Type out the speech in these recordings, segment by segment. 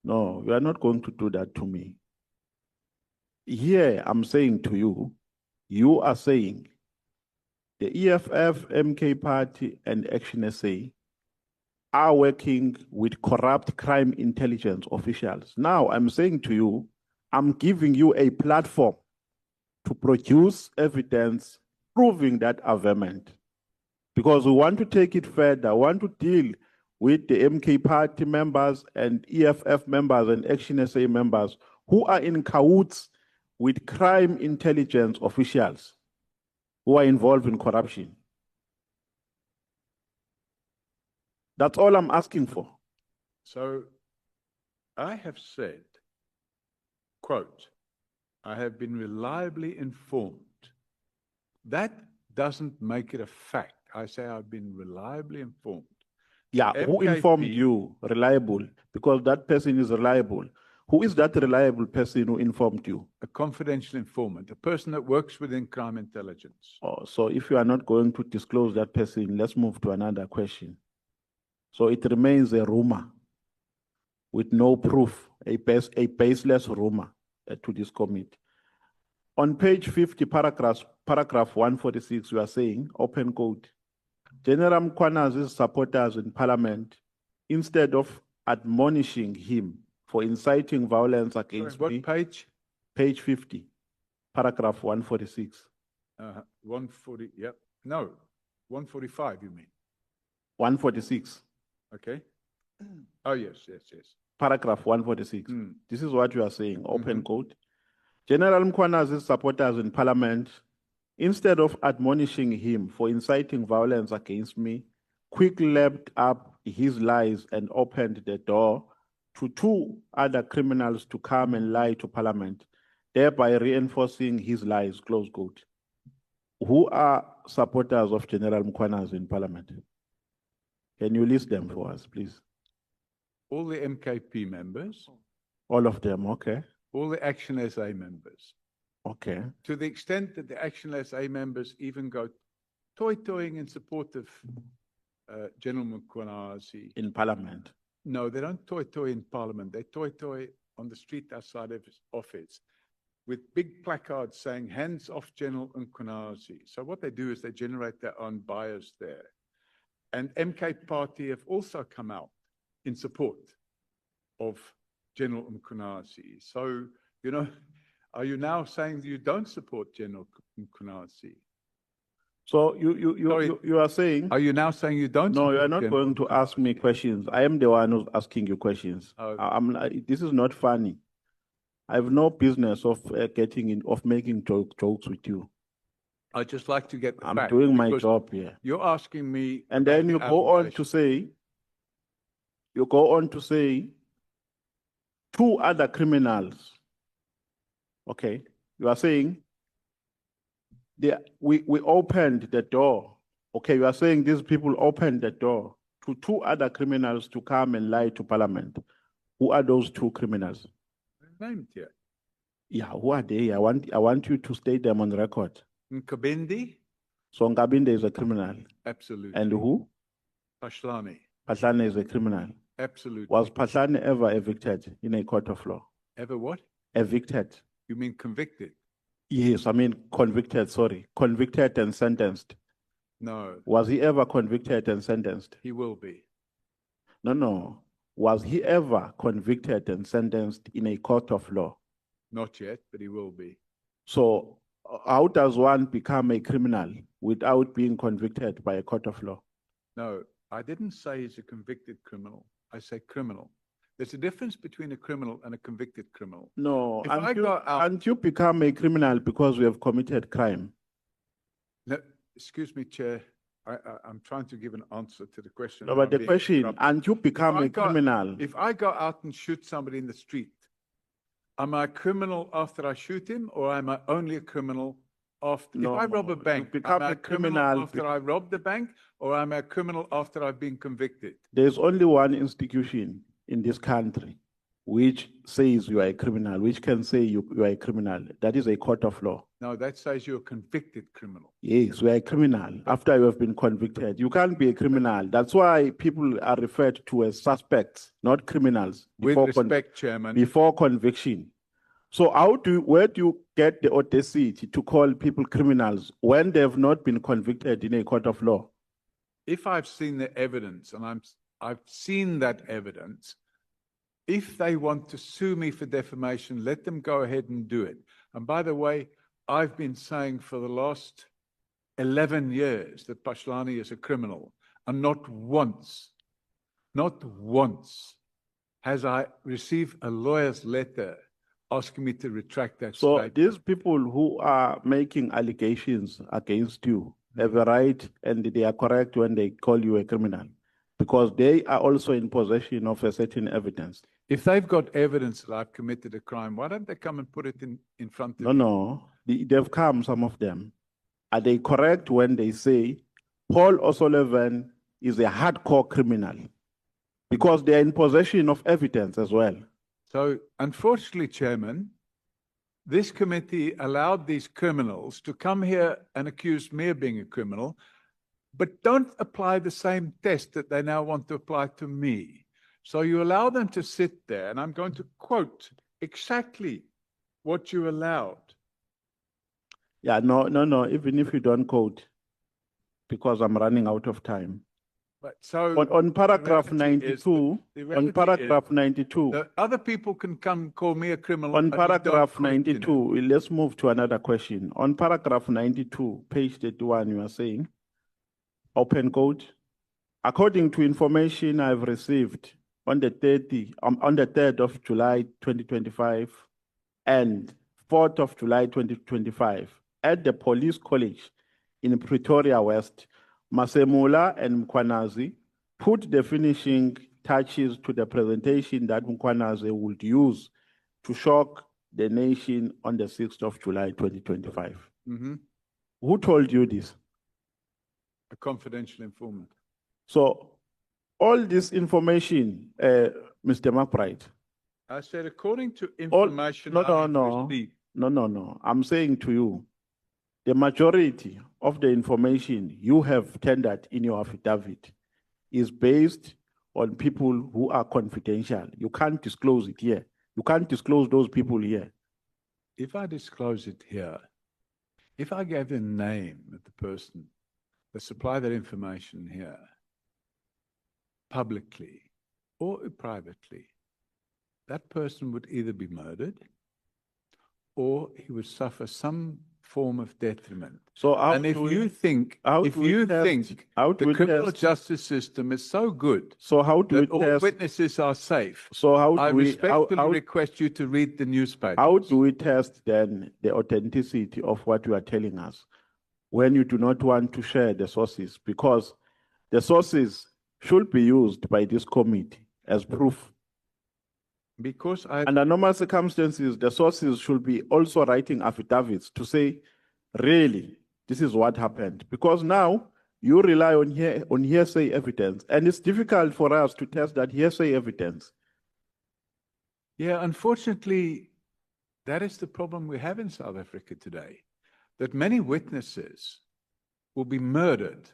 No, you are not going to do that to me. Here, I'm saying to you, you are saying the EFF, MK Party, and Action SA are working with corrupt crime intelligence officials. Now, I'm saying to you, I'm giving you a platform to produce evidence proving that averment. Because we want to take it further, we want to deal with the MK Party members and EFF members and Action SA members who are in cahoots with crime intelligence officials who are involved in corruption. That's all I'm asking for. So I have said, quote, I have been reliably informed. That doesn't make it a fact. I say I've been reliably informed. Yeah, who informed you? Reliable, because that person is reliable. Who is that reliable person who informed you? A confidential informant, a person that works within crime intelligence. Oh, so if you are not going to disclose that person, let's move to another question. So it remains a rumor with no proof, a baseless rumor to this committee. On page 50, paragraph 146, you are saying, open quote, General Mkwanazi's supporters in parliament, instead of admonishing him for inciting violence against me. What page? Page 50, paragraph 146. 140, yep. No, 145, you mean? 146. Okay. Oh, yes. Paragraph 146. This is what you are saying, open quote. General Mkwanazi's supporters in parliament, instead of admonishing him for inciting violence against me, quickly lapped up his lies and opened the door to two other criminals to come and lie to parliament, thereby reinforcing his lies, close quote. Who are supporters of General Mkwanazi in parliament? Can you list them for us, please? All the MKP members. All of them, okay. All the Action SA members. Okay. To the extent that the Action SA members even go toy-toying in support of General Mkwanazi. In parliament? No, they don't toy-toy in parliament. They toy-toy on the street outside of his office with big placards saying, hands off General Mkwanazi. So what they do is they generate their own bias there. And MK Party have also come out in support of General Mkwanazi. So, you know, are you now saying you don't support General Mkwanazi? So you are saying... Are you now saying you don't? No, you are not going to ask me questions. I am the one who's asking you questions. Okay. This is not funny. I have no business of making jokes with you. I'd just like to get the I'm fact, doing my job here. You're asking me... And then you go on to say, two other criminals. Okay. You are saying, we opened the door. Okay, you are saying these people opened the door to two other criminals to come and lie to parliament. Who are those two criminals? They're named here. Yeah, who are they? I want you to state them on record. Nkabindi. So Nkabinde is a criminal. Absolutely. And who? Phahlane. Phahlane is a criminal. Absolutely. Was Phahlane ever evicted in a court of law? Ever what? Evicted. You mean convicted? Yes, I mean convicted, sorry. Convicted and sentenced. No. Was he ever convicted and sentenced? He will be. No. Was he ever convicted and sentenced in a court of law? Not yet, but he will be. So how does one become a criminal without being convicted by a court of law? No, I didn't say he's a convicted criminal. I say criminal. There's a difference between a criminal and a convicted criminal. No, and you become a criminal because we have committed crime. No, excuse me, Chair. I'm trying to give an answer to the question. No, but the question, and you become a criminal. If I go out and shoot somebody in the street, am I a criminal after I shoot him, or am I only a criminal after? No, if I rob a bank, am I a criminal after I rob the bank, or am I a criminal after I've been convicted? There's only one institution in this country which says you are a criminal, which can say you are a criminal. That is a court of law. No, that says you're a convicted criminal. Yes, we are a criminal after you have been convicted. You can't be a criminal. That's why people are referred to as suspects, not criminals. With respect, Chairman, before conviction. So where do you get the audacity to call people criminals when they have not been convicted in a court of law? if I've seen the evidence, and I've seen that evidence, if they want to sue me for defamation, let them go ahead and do it. And by the way, I've been saying for the last 11 years that Pashlani is a criminal, and not once has I received a lawyer's letter asking me to retract that So statement. these people who are making allegations against you have a right, and they are correct when they call you a criminal, because they are also in possession of a certain evidence. If they've got evidence that I've committed a crime, why don't they come and put it in front of you? No, they've come, some of them. Are they correct when they say Paul O'Sullivan is a hardcore criminal? Because they are in possession of evidence as well. So, unfortunately, Chairman, this committee allowed these criminals to come here and accuse me of being a criminal, but don't apply the same test that they now want to apply to me. So you allow them to sit there, and I'm going to quote exactly what you allowed. Yeah, no, even if you don't quote, because I'm running out of time. But so On paragraph the reality is 92, the on reality paragraph is 92, that other people can come call me a criminal. on I just don't paragraph quit, you know. 92, let's move to another question. On paragraph 92, page 31, you are saying, open quote, according to information I've received on the 3rd of July 2025 and 4th of July 2025 at the Police College in Pretoria West, Masemula and Mkwanazi put the finishing touches to the presentation that Mkwanazi would use to shock the nation on the 6th of July 2025. Mhm. Who told you this? A confidential informant. So all this information, Mr. McBride, I said, according to all, information no, I've no, received. no. I'm saying to you, the majority of the information you have tendered in your affidavit is based on people who are confidential. You can't disclose it here. You can't disclose those people here. If I disclose it here, if I gave the name of the person that supplied that information here, publicly or privately, that person would either be murdered or he would suffer some form of detriment. So And if you think the criminal justice system is so good so how do that all witnesses are safe, so how do I we respectfully request you to read the newspaper. How do we test then the authenticity of what you are telling us when you do not want to share the sources? Because the sources should be used by this committee as proof. Because Under normal circumstances, the sources should be also writing affidavits to say, really, this is what happened. Because now you rely on hearsay evidence, and it's difficult for us to test that hearsay evidence. Yeah, unfortunately, that is the problem we have in South Africa today, that many witnesses will be murdered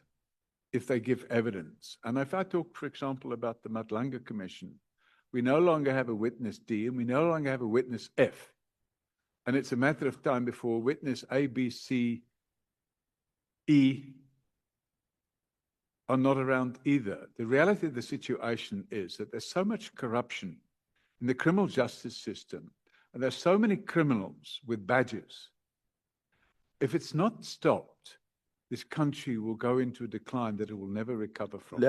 if they give evidence. And if I talk, for example, about the Madlanga Commission, we no longer have a witness D and we no longer have a witness F. And it's a matter of time before witness A, B, C, E are not around either. The reality of the situation is that there's so much corruption in the criminal justice system, and there's so many criminals with badges. If it's not stopped, this country will go into a decline that it will never recover from.